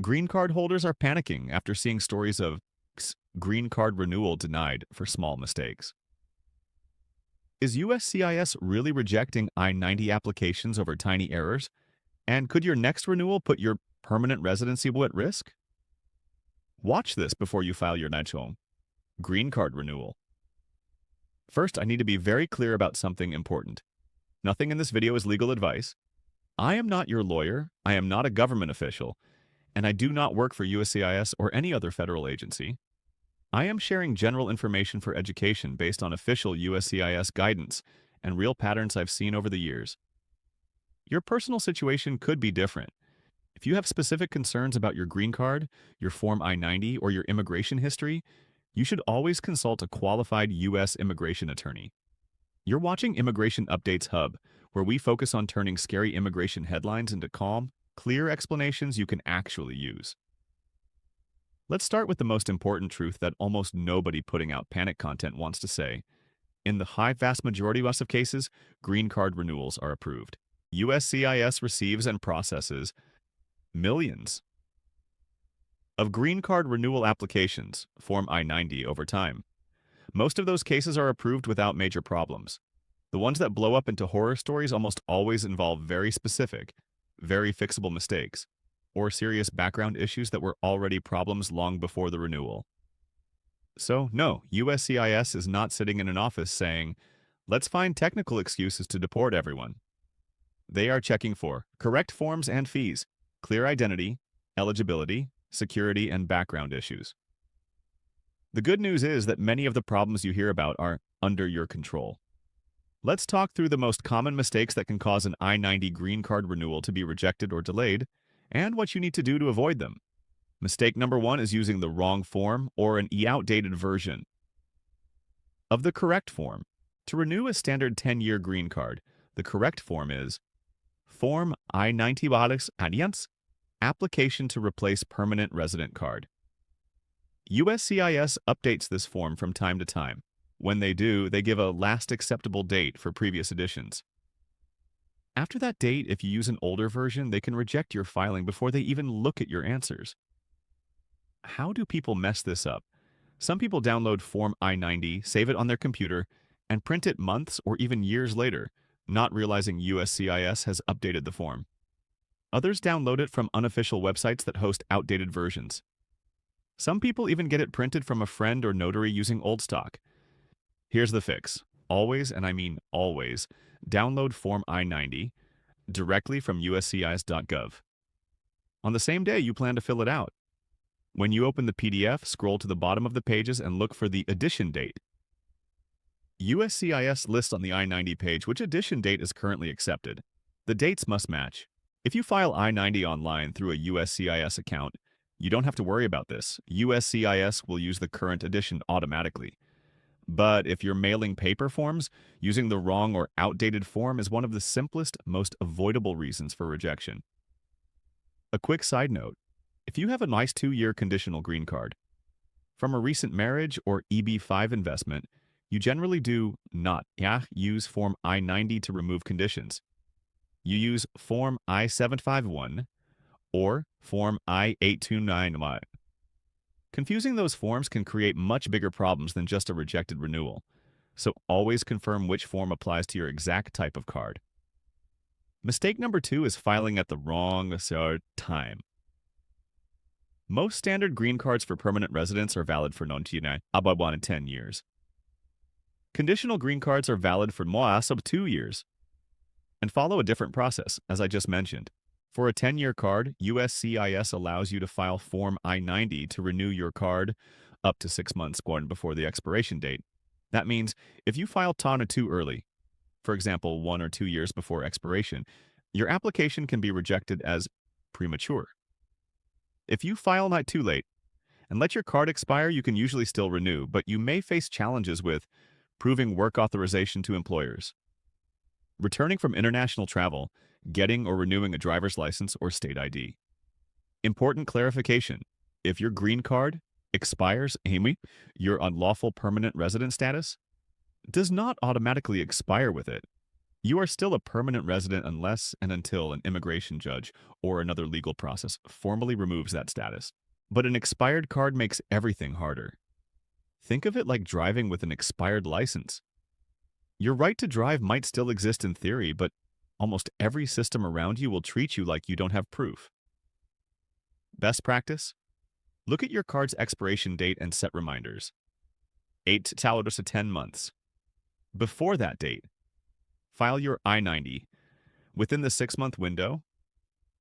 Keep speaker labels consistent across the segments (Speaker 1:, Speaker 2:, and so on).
Speaker 1: Green card holders are panicking after seeing stories of green card renewal denied for small mistakes. Is USCIS really rejecting I-90 applications over tiny errors? And could your next renewal put your permanent residency at risk? Watch this before you file your Najong green card renewal. First, I need to be very clear about something important. Nothing in this video is legal advice. I am not your lawyer, I am not a government official, and I do not work for USCIS or any other federal agency. I am sharing general information for education based on official USCIS guidance and real patterns I've seen over the years. Your personal situation could be different. If you have specific concerns about your green card, your Form I-90, or your immigration history, you should always consult a qualified U.S. immigration attorney. You're watching Immigration Updates Hub, where we focus on turning scary immigration headlines into calm, clear explanations you can actually use. Let's start with the most important truth that almost nobody putting out panic content wants to say. In the vast majority of cases, green card renewals are approved. USCIS receives and processes millions of green card renewal applications, Form I-90, over time. Most of those cases are approved without major problems. The ones that blow up into horror stories almost always involve very specific, very fixable mistakes, or serious background issues that were already problems long before the renewal. So, no, USCIS is not sitting in an office saying, let's find technical excuses to deport everyone. They are checking for correct forms and fees, clear identity, eligibility, security, and background issues. The good news is that many of the problems you hear about are under your control. Let's talk through the most common mistakes that can cause an I-90 green card renewal to be rejected or delayed, and what you need to do to avoid them. Mistake number 1 is using the wrong form or an outdated version of the correct form. To renew a standard 10-year green card, the correct form is Form I-90 Alliance, Application to Replace Permanent Resident Card. USCIS updates this form from time to time. When they do, they give a last acceptable date for previous editions. After that date, if you use an older version, they can reject your filing before they even look at your answers. How do people mess this up? Some people download Form I-90, save it on their computer, and print it months or even years later, not realizing USCIS has updated the form. Others download it from unofficial websites that host outdated versions. Some people even get it printed from a friend or notary using old stock. Here's the fix. Always, and I mean always, download Form I-90 directly from uscis.gov. On the same day you plan to fill it out. When you open the PDF, scroll to the bottom of the pages and look for the edition date. USCIS lists on the I-90 page which edition date is currently accepted. The dates must match. If you file I-90 online through a USCIS account, you don't have to worry about this. USCIS will use the current edition automatically. But if you're mailing paper forms, using the wrong or outdated form is one of the simplest, most avoidable reasons for rejection. A quick side note, if you have a nice 2-year conditional green card, from a recent marriage or EB-5 investment, you generally do not use Form I-90 to remove conditions. You use Form I-751 or Form I-829. Confusing those forms can create much bigger problems than just a rejected renewal, so always confirm which form applies to your exact type of card. Mistake number 2 is filing at the wrong time. Most standard green cards for permanent residents are valid for about 1 in 10 years. Conditional green cards are valid for more than 2 years and follow a different process, as I just mentioned. For a 10-year card, USCIS allows you to file Form I-90 to renew your card up to 6 months before the expiration date. That means if you file TANA too early, for example 1 or 2 years before expiration, your application can be rejected as premature. If you file not too late and let your card expire, you can usually still renew, but you may face challenges with proving work authorization to employers, returning from international travel, getting or renewing a driver's license or state ID. Important clarification: if your green card expires, your unlawful permanent resident status does not automatically expire with it. You are still a permanent resident unless and until an immigration judge or another legal process formally removes that status. But an expired card makes everything harder. Think of it like driving with an expired license. Your right to drive might still exist in theory, but almost every system around you will treat you like you don't have proof. Best practice? Look at your card's expiration date and set reminders. 8 to 10 months. Before that date, file your I-90 within the 6-month window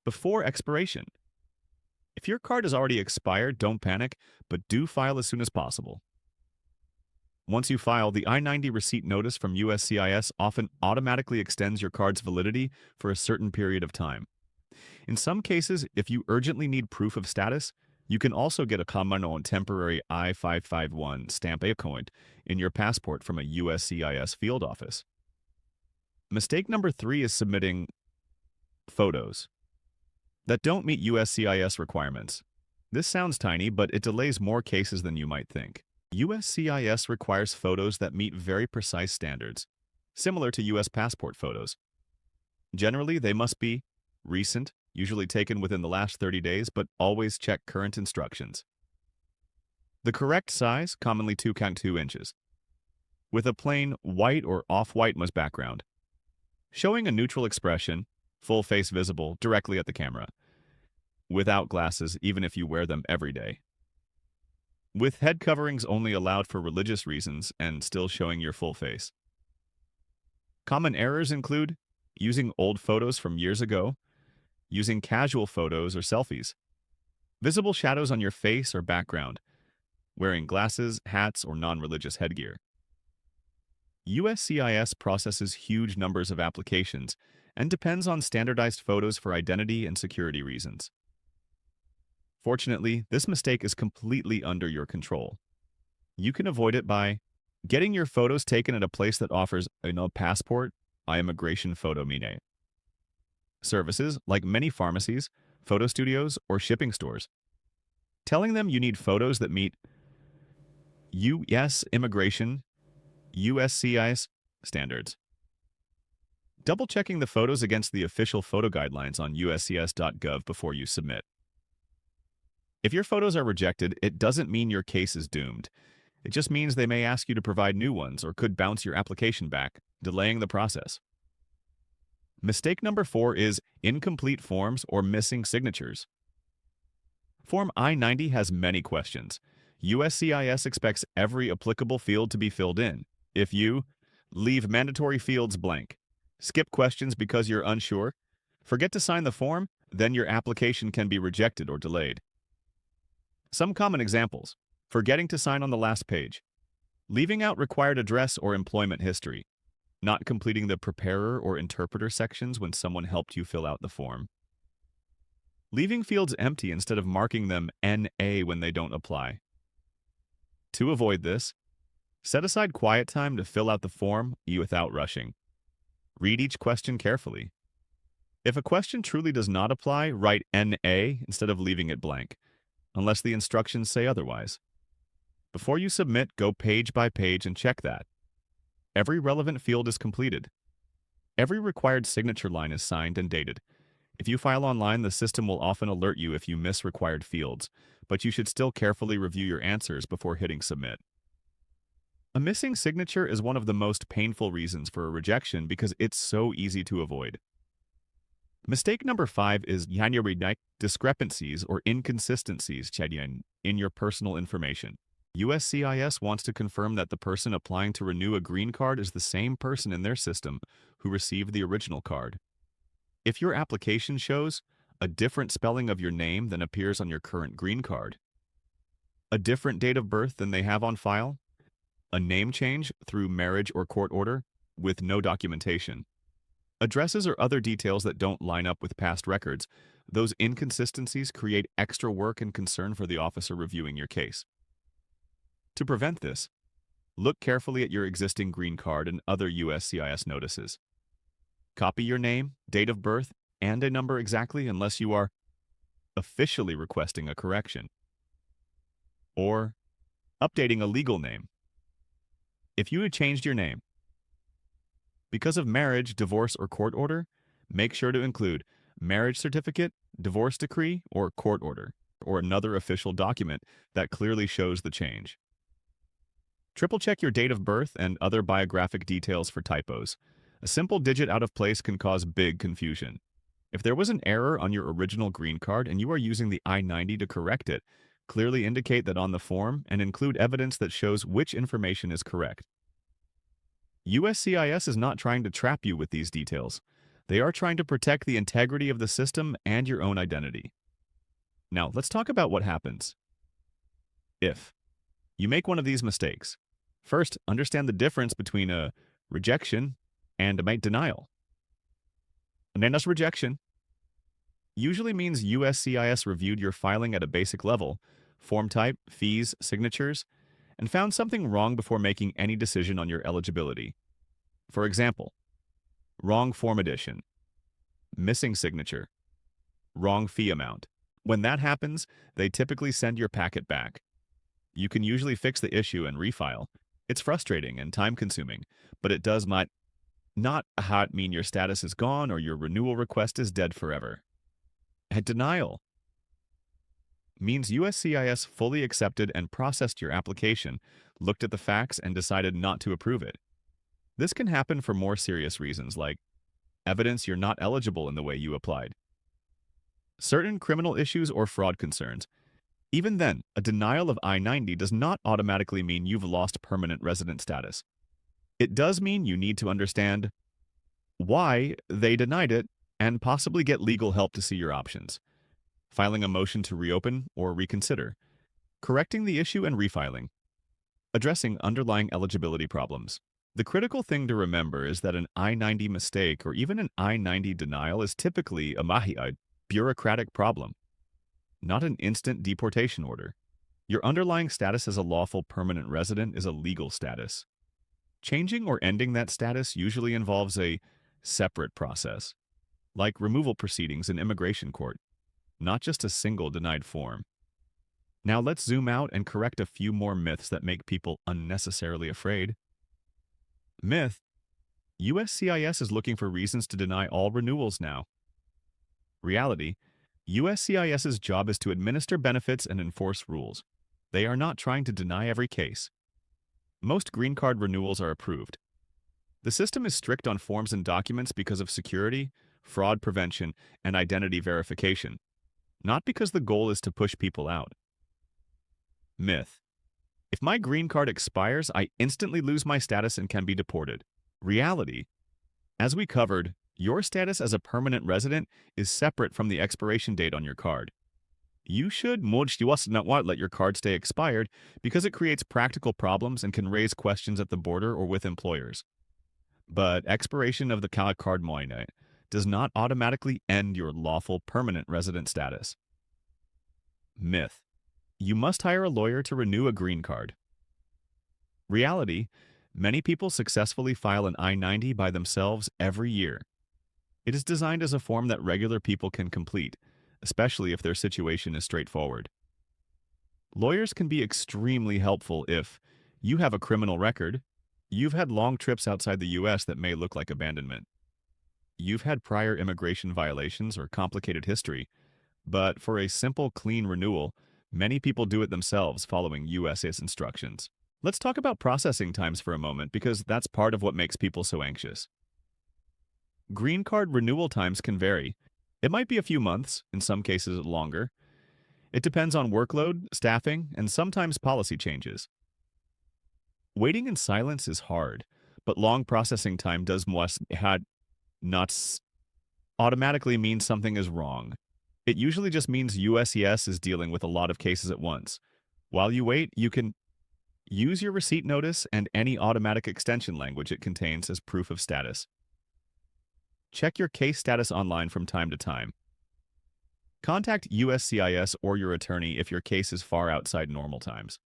Speaker 1: before expiration. If your card is already expired, don't panic, but do file as soon as possible. Once you file, the I-90 receipt notice from USCIS often automatically extends your card's validity for a certain period of time. In some cases, if you urgently need proof of status, you can also get a common temporary I-551 stamp A coin in your passport from a USCIS field office. Mistake number 3 is submitting photos that don't meet USCIS requirements. This sounds tiny, but it delays more cases than you might think. USCIS requires photos that meet very precise standards, similar to US passport photos. Generally, they must be recent, usually taken within the last 30 days, but always check current instructions. The correct size, commonly 2x2 inches, with a plain white or off-white background, showing a neutral expression, full face visible directly at the camera, without glasses even if you wear them every day. With head coverings only allowed for religious reasons and still showing your full face. Common errors include using old photos from years ago, using casual photos or selfies, visible shadows on your face or background, wearing glasses, hats, or non-religious headgear. USCIS processes huge numbers of applications and depends on standardized photos for identity and security reasons. Fortunately, this mistake is completely under your control. You can avoid it by getting your photos taken at a place that offers a passport, immigration photo mine services like many pharmacies, photo studios, or shipping stores. Telling them you need photos that meet US immigration, USCIS standards. Double-checking the photos against the official photo guidelines on uscis.gov before you submit. If your photos are rejected, it doesn't mean your case is doomed. It just means they may ask you to provide new ones or could bounce your application back, delaying the process. Mistake number 4 is incomplete forms or missing signatures. Form I-90 has many questions. USCIS expects every applicable field to be filled in. If you leave mandatory fields blank, skip questions because you're unsure, forget to sign the form, then your application can be rejected or delayed. Some common examples: forgetting to sign on the last page, leaving out required address or employment history, not completing the preparer or interpreter sections when someone helped you fill out the form, leaving fields empty instead of marking them NA when they don't apply. To avoid this, set aside quiet time to fill out the form without rushing. Read each question carefully. If a question truly does not apply, write NA instead of leaving it blank, unless the instructions say otherwise. Before you submit, go page by page and check that every relevant field is completed. Every required signature line is signed and dated. If you file online, the system will often alert you if you miss required fields, but you should still carefully review your answers before hitting submit. A missing signature is one of the most painful reasons for a rejection because it's so easy to avoid. Mistake number 5 is discrepancies or inconsistencies in your personal information. USCIS wants to confirm that the person applying to renew a green card is the same person in their system who received the original card. If your application shows a different spelling of your name than appears on your current green card, a different date of birth than they have on file, a name change through marriage or court order with no documentation, addresses or other details that don't line up with past records, those inconsistencies create extra work and concern for the officer reviewing your case. To prevent this, look carefully at your existing green card and other USCIS notices. Copy your name, date of birth, and a number exactly unless you are officially requesting a correction or updating a legal name. If you had changed your name, Because of marriage, divorce, or court order, make sure to include marriage certificate, divorce decree, or court order, or another official document that clearly shows the change. Triple check your date of birth and other biographic details for typos. A simple digit out of place can cause big confusion. If there was an error on your original green card and you are using the I-90 to correct it, clearly indicate that on the form and include evidence that shows which information is correct. USCIS is not trying to trap you with these details. They are trying to protect the integrity of the system and your own identity. Now, let's talk about what happens if you make one of these mistakes. First, understand the difference between a rejection and a denial. A rejection usually means USCIS reviewed your filing at a basic level, form type, fees, signatures, and found something wrong before making any decision on your eligibility. For example, wrong form addition, missing signature, wrong fee amount. When that happens, they typically send your packet back. You can usually fix the issue and refile. It's frustrating and time-consuming, but it does not mean your status is gone or your renewal request is dead forever. A denial means USCIS fully accepted and processed your application, looked at the facts, and decided not to approve it. This can happen for more serious reasons like evidence you're not eligible in the way you applied, certain criminal issues, or fraud concerns. Even then, a denial of I-90 does not automatically mean you've lost permanent resident status. It does mean you need to understand why they denied it and possibly get legal help to see your options. Filing a motion to reopen or reconsider, correcting the issue and refiling, addressing underlying eligibility problems. The critical thing to remember is that an I-90 mistake or even an I-90 denial is typically a bureaucratic problem, not an instant deportation order. Your underlying status as a lawful permanent resident is a legal status. Changing or ending that status usually involves a separate process, like removal proceedings in immigration court, not just a single denied form. Now let's zoom out and correct a few more myths that make people unnecessarily afraid. Myth: USCIS is looking for reasons to deny all renewals now. Reality: USCIS's job is to administer benefits and enforce rules. They are not trying to deny every case. Most green card renewals are approved. The system is strict on forms and documents because of security, fraud prevention, and identity verification, not because the goal is to push people out. Myth: if my green card expires, I instantly lose my status and can be deported. Reality: as we covered, your status as a permanent resident is separate from the expiration date on your card. You should not let your card stay expired because it creates practical problems and can raise questions at the border or with employers. But expiration of the card does not automatically end your lawful permanent resident status. Myth: you must hire a lawyer to renew a green card. Reality: many people successfully file an I-90 by themselves every year. It is designed as a form that regular people can complete, especially if their situation is straightforward. Lawyers can be extremely helpful if you have a criminal record, you've had long trips outside the U.S. that may look like abandonment, you've had prior immigration violations or complicated history, but for a simple, clean renewal, many people do it themselves following USCIS instructions. Let's talk about processing times for a moment because that's part of what makes people so anxious. Green card renewal times can vary. It might be a few months, in some cases longer. It depends on workload, staffing, and sometimes policy changes. Waiting in silence is hard, but long processing time not automatically mean something is wrong. It usually just means USCIS is dealing with a lot of cases at once. While you wait, you can use your receipt notice and any automatic extension language it contains as proof of status. Check your case status online from time to time. Contact USCIS or your attorney if your case is far outside normal times.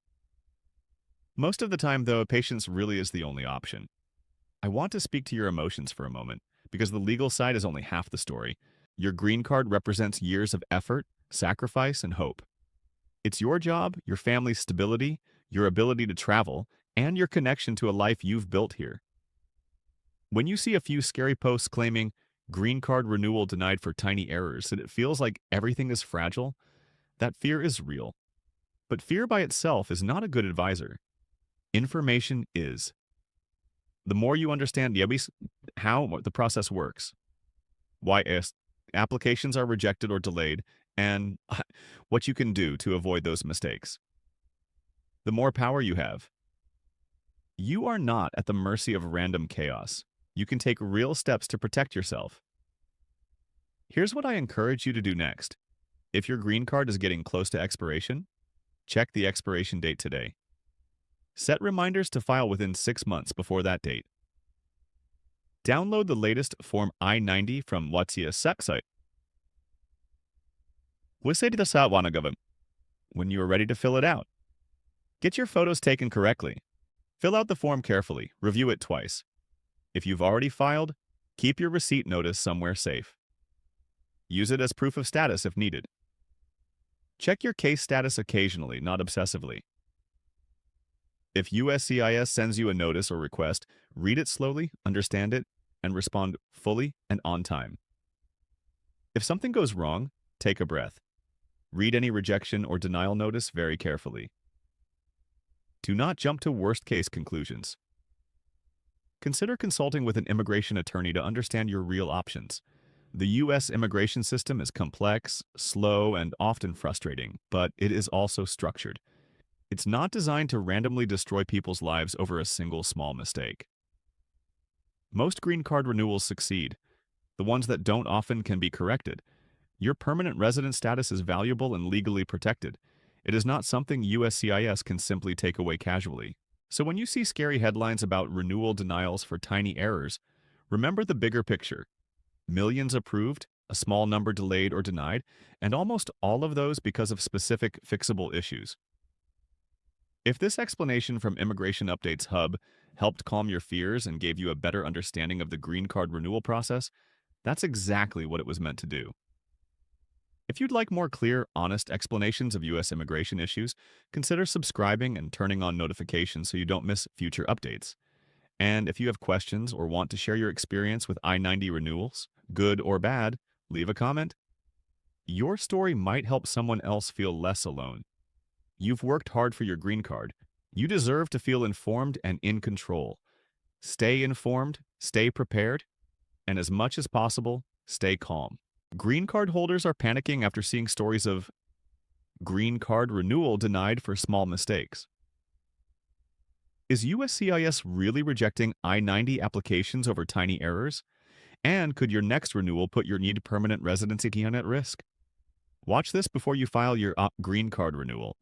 Speaker 1: Most of the time, though, patience really is the only option. I want to speak to your emotions for a moment, because the legal side is only half the story. Your green card represents years of effort, sacrifice, and hope. It's your job, your family's stability, your ability to travel, and your connection to a life you've built here. When you see a few scary posts claiming green card renewal denied for tiny errors and it feels like everything is fragile, that fear is real. But fear by itself is not a good advisor. Information is. The more you understand how the process works, why applications are rejected or delayed, and what you can do to avoid those mistakes, the more power you have. You are not at the mercy of random chaos. You can take real steps to protect yourself. Here's what I encourage you to do next. If your green card is getting close to expiration, check the expiration date today. Set reminders to file within 6 months before that date. Download the latest Form I-90 from USCIS site. When you are ready to fill it out. Get your photos taken correctly. Fill out the form carefully. Review it twice. If you've already filed, keep your receipt notice somewhere safe. Use it as proof of status if needed. Check your case status occasionally, not obsessively. If USCIS sends you a notice or request, read it slowly, understand it, and respond fully and on time. If something goes wrong, take a breath. Read any rejection or denial notice very carefully. Do not jump to worst-case conclusions. Consider consulting with an immigration attorney to understand your real options. The U.S. immigration system is complex, slow, and often frustrating, but it is also structured. It's not designed to randomly destroy people's lives over a single small mistake. Most green card renewals succeed. The ones that don't often can be corrected. Your permanent resident status is valuable and legally protected. It is not something USCIS can simply take away casually. So when you see scary headlines about renewal denials for tiny errors, remember the bigger picture. Millions approved, a small number delayed or denied, and almost all of those because of specific fixable issues. If this explanation from Immigration Updates Hub helped calm your fears and gave you a better understanding of the green card renewal process, that's exactly what it was meant to do. If you'd like more clear, honest explanations of U.S. immigration issues, consider subscribing and turning on notifications so you don't miss future updates. And if you have questions or want to share your experience with I-90 renewals, good or bad, leave a comment. Your story might help someone else feel less alone. You've worked hard for your green card. You deserve to feel informed and in control. Stay informed, stay prepared, and as much as possible, stay calm. Green card holders are panicking after seeing stories of green card renewal denied for small mistakes. Is USCIS really rejecting I-90 applications over tiny errors? And could your next renewal put your needed permanent residency at risk? Watch this before you file your green card renewal.